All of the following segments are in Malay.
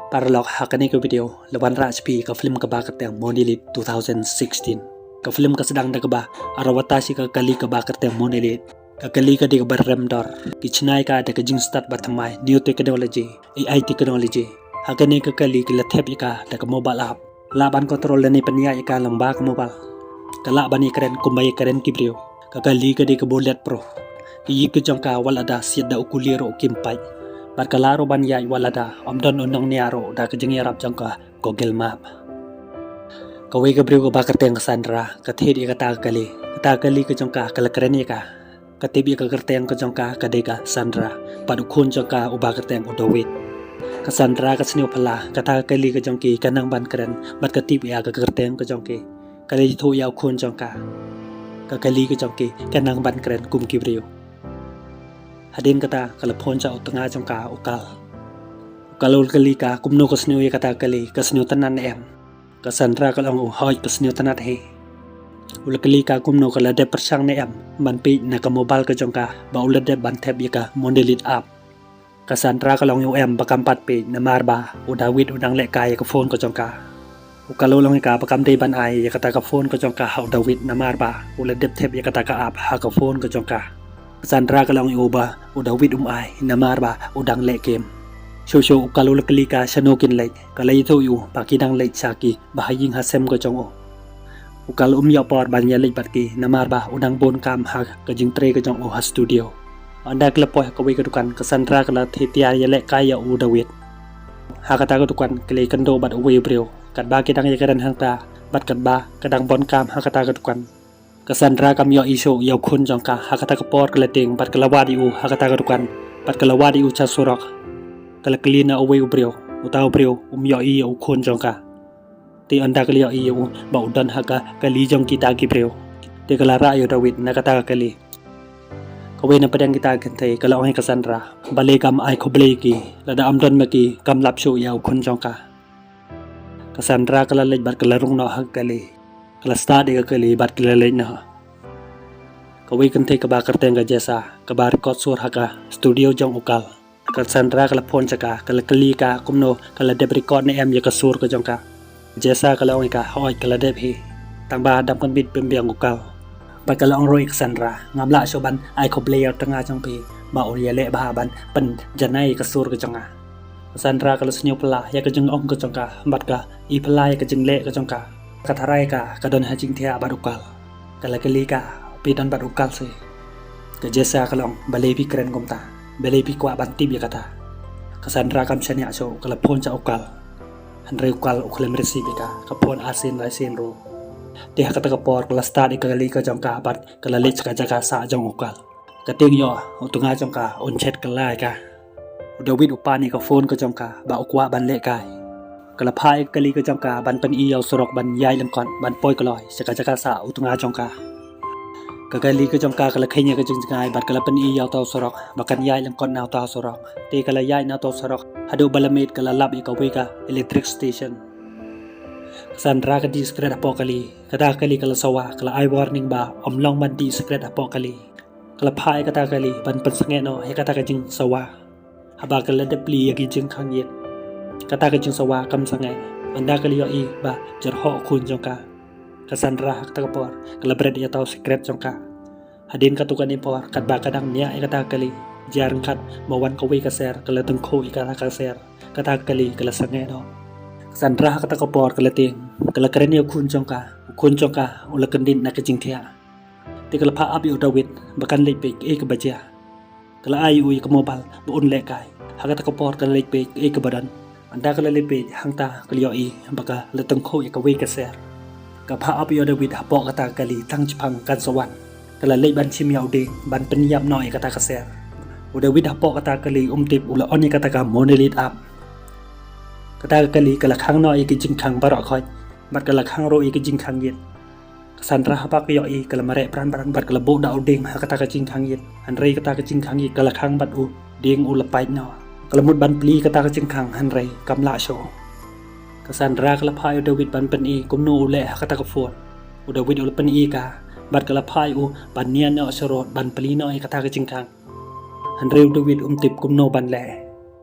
Paralog hakani ke video lawan rajpi ke film kebakar yang Monolith 2016 ke film ke sedang dagaba arawatasi ke kali kebakar yang Monolith ke kali ke di berremdor kicnai ka ada ke jing start batamai new technology AI technology hakani ke kali ke laptop ika ada ke mobile app laban kontrol ni penia ika lamba ke mobile ke laban keren kumbai keren kibrio ke kali ke di ke bullet pro ki ke jangka wal ada siada ukuliro kimpai Barkalaro banyai walada omdon unong niaro da kejeng yarap jangka Google Map. Kawe gabriu ka bakar teng Sandra kathedi kata kali ke jangka kalakreni ka katibi ka kerteng ka jangka kadega Sandra padu khun jangka ubakar teng udawit. Ka Sandra ka sniu phala kata kali ka jangki kanang ban keren bat katibi ya ka kerteng ka jangki kali thu yaw khun jangka ka kali ka jangki kanang ban keren kum kibriu. Hadin kata kalau pon ca utengah jangka ukal kali ka kumno ko sniu kata kali ka sniu tanan em ka Sandra kalau hoi ka sniu tanat he kali ka kumno kala de persang ne em ban pi na ka mobile ka jangka ba ulat de ban tab ka Monolith app ka Sandra kalau yu em bakam pat pe na marba udawit udang le kai ka phone ka jangka ukalo long ka bakam de ban ai kata ka phone ka jangka ha udawit na marba ulat de tab kata ka app ha ka phone ka jangka Sandra kalau uba udah wid ai namar ba udang le game show kalau lekali ka sanokin le kalau itu yu pakidang le saki bahaying hasem ko jongo kalau ya por banya le batki namar ba udang bon kam ha ka jing tre ka jongo ha studio anda klepoh ka wi ka dukan ka Sandra kala thetia ya le kaya udah wid ha kata ka dukan kle kando bat uwe brio kat ba kidang ya kadan hangta bat kat ba kadang bon kam ha kata ka dukan ka Sandra kam yo iso yo khun jangka hakata ka por kalating pat kalawadi u hakata ka dukan pat kalawadi u cha surok kalaklina away ubrio utaw brio yo i yo khun jangka ti anda kali yo i yo ba udan haka kali jong kita ki brio ti kalara yo dawit nakata ka kali kawe na padang kita gantay kala ong ka Sandra bale kam ai khoble ki lada amdon maki kam lapsho yo khun jangka ka Sandra kala lej bat kalarung no hak kali kala start ka kali bat kilalay na kawe kante ka bakar tenga jesa ka bar kot sur haka studio jong ukal ka Sandra kala phone chaka kala kali ka kumno kala deb record ne em ya ka sur ka jong ka jesa kala ong ka hoi kala deb hi tang ba dam kan bit pembiang ukal ba kala ong roi ka Sandra ngamla soban ai ko player tanga jong pi ba ol ya le ba ban pen janai ka sur ka jong ka Sandra kala snyo pala ya ka jong ong ka jong ka bat ka i pala ya ka jing le ka jong ka katarai ka kadon hajing thia barukal kala kali ka pidan barukal se ke jesa kalong balepi keren gomta balepi kwa banti bi kata ka Sandra kam chania so kala phone cha ukal hanre ukal uklem receive ka phone asin lai sin ro te hakata ka por kala start kali ka jangka bat kala lech ka jaga sa jong ukal ka ting yo utunga jangka on chat kala ka udawit upani ka phone ka jangka ba ukwa ban le kai kala phai kali ka jangka ban pan i yaw sorok ban yai lam kon ban poi kaloi saka jaka sa utunga jangka ka kali ka jangka kala khenya ka jingkai bat kala pan i yaw taw sorok bakan yai lam kon naw taw sorok te kala yai naw taw sorok hado balamet kala lab i ka we ka electric station Sandra ka di secret apo kali kata kali kala sawa kala I warning ba omlong ban di secret apo kali kala phai kata kali ban pan sange no he kata ka jing sawa haba kala depli ya ki jing khang yet kata ka jing sawa kam sangai anda kali yo i ba jarho khun jongka ka Sandra hak ta por kala bred ya taw secret jongka hadin ka tukan ni por kat ba kadang nya kata kali jarang kat mawan ka we ka ser kala teng kho i kala ka ser kata kali kala sangai no Sandra hak ta por kala ting kala karen yo khun jongka ula kendin na ka jing thia ti kala pha up yo dawit bakan le pe e ka baja kala ai ui ka mobile bu un le kai hak ta por kala le pe e ka badan anda kala lepe hangta kaliyo i baka leteng kho ka we ka ser ka pha up yo David hapo kata kali tang chpang kan sawan kala le ban chim yaw de ban pen yap noi kata ka ser u David hapo kata kali tip ula oni kata ka Monolith app kata kali kala khang noi ki jing khang barok khoi bat kala khang ro i ki jing khang yet Sandra hapa ka yo i kala mare pran bat kala bo da ding kata ka jing khang yet anrei kata ka jing khang yet kala khang bat u ding u lapai no kala mut ban pli kata ka jing khang hanrei kamla show ka Sandra kala phai u David ban pen i kumno ule kata ka phone u David ul pen i ka bat kala phai u ban nia no sorot ban pli no kata ka jing khang hanrei u David tip kumno ban le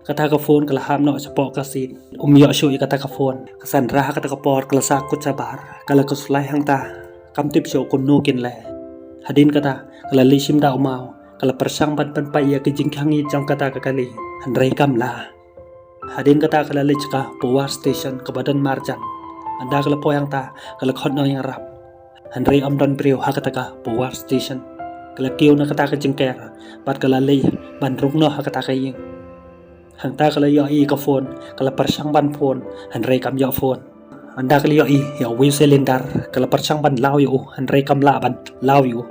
kata ka phone kala ham no sapok ka sit yo shu kata ka phone Cassandra kata ka por kala sa kut sabar kala kuslai hang ta kam tip shu kun no kin le hadin kata kala lishim da umau kala persang ban pan pa ya ke jingkhang yi jong kata ka kali handrai kam la hadin kata kala lechka power station ka badan marjan anda kala poyang ta kala khot no yang rap handrai amdon priu ha kata ka power station kala kiu na kata ka jingker bat kala le ban rung no ha kata ka yin hang ta kala yo i ka phone kala persang ban phone handrai kam yo phone anda kala yo i yo wi cylinder kala persang ban law yo handrai kam la ban law yo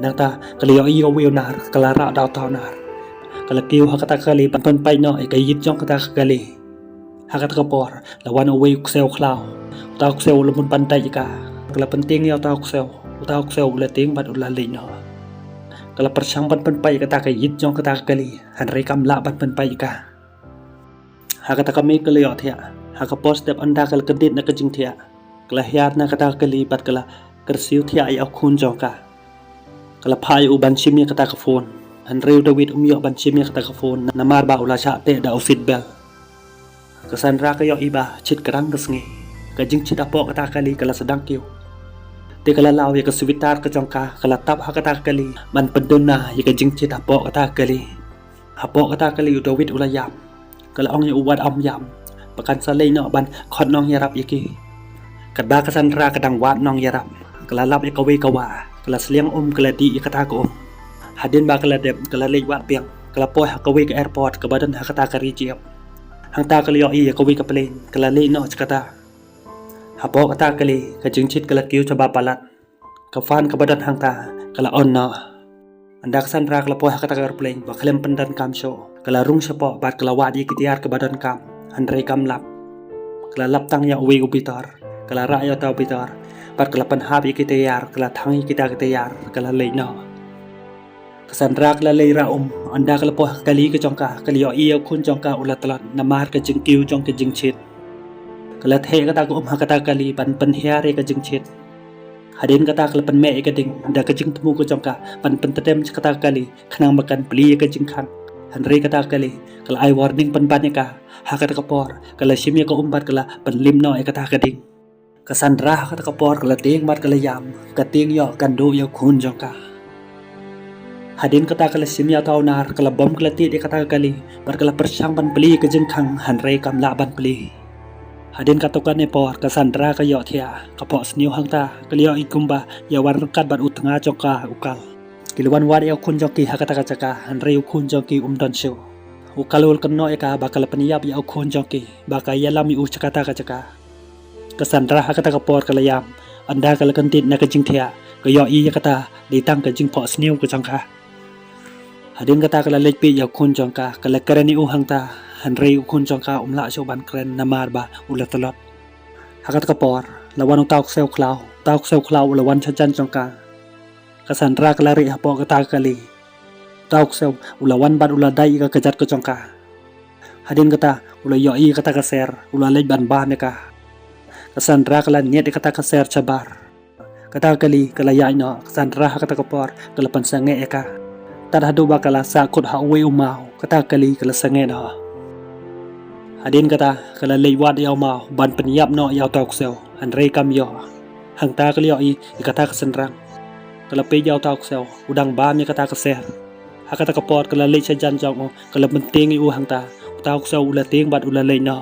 nang ta kala yo i yo wi nar kala ra daw taw nar kala kiu ha kata kali ban pan pai no e ka yit jong kata kali ha kata ka por la wan away sel klaw taw sel lumun pan tai ka kala penting yo taw sel la ting bat ula le no kala persang ban pan pai kata ka yit jong kata kali handrai kam la ban pan pai ka ha kata ka me kala yo thia ha ka post step anda kala kedit na ka jing thia kala hiat na kata kali bat kala kersiu thia ai au khun jong ka kala phai u ban chim kata ka phone handrai David yo ban chim kata ka phone na mar ba ula cha te da ofit bel Cassandra ka yo iba chit karang ka sngi ka jing chit apo kata kali kala sedang kiu te kala law ya ka switar ka jong ka kala tap ha kata kali ban pendon na ya ka jing chit apo kata kali David ula yam kala ong ya uwat om yam pakan salai no ban khot nong ya rap yaki kat ba Cassandra ka dang wat nong ya rap kala lap ya ka we ka wa kala sliang kala di ya kata ko hadin ba kala dep kala le wat piang kala poy ha ka we ka airport ka badan ha kata ka rijiap hang ta kala yo i ya ka we ka plane kala le no kata hapo kata kali ka jing chit kala kiu chaba palat ka fan ka badan hang ta kala on no anda Cassandra kala poy ha kata ka airplane ba khalem pandan kam show kala rung sapo bat kala wadi kitiar ka badan kam handrai kam lap kala lap tang ya uwi ubitar kala ra ya taw bitar bat kala pan hab ikitiyar kala thang ikitiyar kala le no Cassandra kala le ra anda kala poy kali ka jong ka kali yo i khun jong ka ulatlat namar ka jing kiu jong ka jing chit kala the kata ko ha kata kali pan hiare ka jing chit hadin kata kala pan me ka ding da ka jing tmu ko jong ka pan tetem kata kali khnang makan pli ka jing khan handrai kata kali kala ai warning pan ka ha kata ka por kala shimya ka bat kala pan lim no e kata ka ding Cassandra ha kata ka por kala ting bat kala yam ka ting yo kan do yo khun jong ka hadin kata kala shimya taw nar kala bom kala ti e kata kali bar kala persang ban pli ka jing khang handrai kam la ban pli hadin katukan ni por Cassandra ka yo thia ka po sniu hang ta kaliyo ikumba ya war kat bat utanga joka ukal kilwan war ya khun joki hakata ka chaka handrai khun joki don show ukalul kanno eka bakal paniyap ya khun joki baka yalam u chakata ka chaka Cassandra hakata ka por kalayam anda kala kantit na ka jing thia ka yo i yakata di tang ka jing po sniu ka changka hadin kata kala lekpi ya khun jongka kala karani u hang ta handrai khun jongka la show ban kren namar ba ulatalot hakat ka por lawan taw sel klaw lawan chajan jongka Cassandra kala ri hapo kata kali taw sel ulawan ban uladai ka kajat ka jongka hadin kata ula yo i kata ka ser ula lej ban ba me ka Cassandra kala net kata ka ser chabar kata kali kala ya no Cassandra kata ka por kala pansange eka tarhadu ba kala sa kut ha we umau kata kali kala sange no hadin kata kala leiwat yaw mau ban penyap no yaw taw sel handrai kam yo hang ta kali yo i kata Cassandra kala pe yaw taw sel udang ba mi kata ka ser ha kata ka por kala lej chajan jong kala penting i u hang ta taw sel ula ting bat ula lej no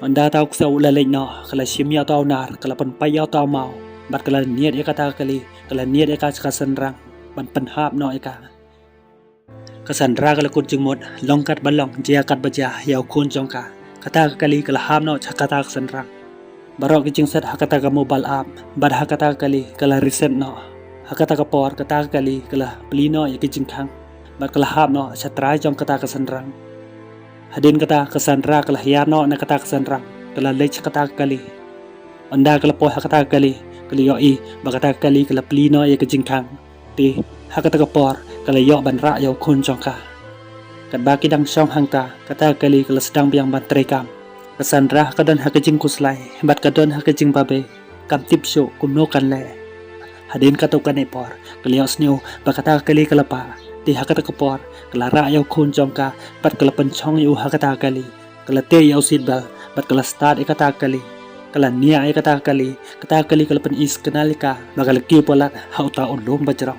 anda taw sel ula lej no kala shim yaw taw nar kala pan pai yaw taw mau bat kala niat e kata kali kala niat e ka Cassandra ban pan hap no e ka Cassandra kala kun jing mod longkat balong jia kat baja yaw khun jong ka kata kali kala ham no chakata Cassandra barok ki jing set hakata ka mobile app bar hakata kali kala reset no hakata ka por kata kali kala plino ya ki jing khang bar kala ham no chatrai jong kata Cassandra hadin kata Cassandra kala hiar no na kata Cassandra kala lech kata kali anda kala po hakata kali yo i bakata kali kala plino ya ki jing khang ti hakata ka por kala yo ban ra yo khun jong ka kat ba ki dang song hang ta kata kali kala sedang biang ban trekam Cassandra kadon hakajing kuslai bat kadon hakajing babe kam tip show kumno kan le hadin katukan e por kala yo sniu bakata kali kala pa ti hakata kapor kala ra yaw kun jongka pat kala penchong yu hakata kali kala te yaw sidbal pat kala start ikata kali kala nia ikata kali kala pen is kanalika bagala ki polat hauta ulom bajra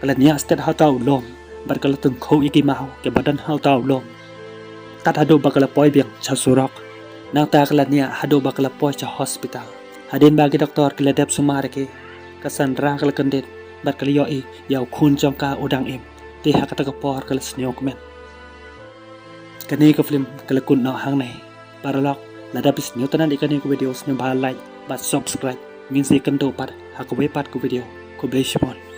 kala nia stet hauta ulom bat kala tung kho iki mau ke badan hauta ulom tat hado bakala poi biang chasurok nang ta kala nia hado bakala poi cha hospital hadin bagi doktor kala dep sumare ke kasan ra kala kendit bat kala yo i yaw kun jongka udang im ti hakata kapor kala snyok men kani ka film kala kun no hang nei paralok ladapis new tanan ikani ko videos nyo ba like bat subscribe ngin si kan do pat hakuwe pat ko video ko bless you all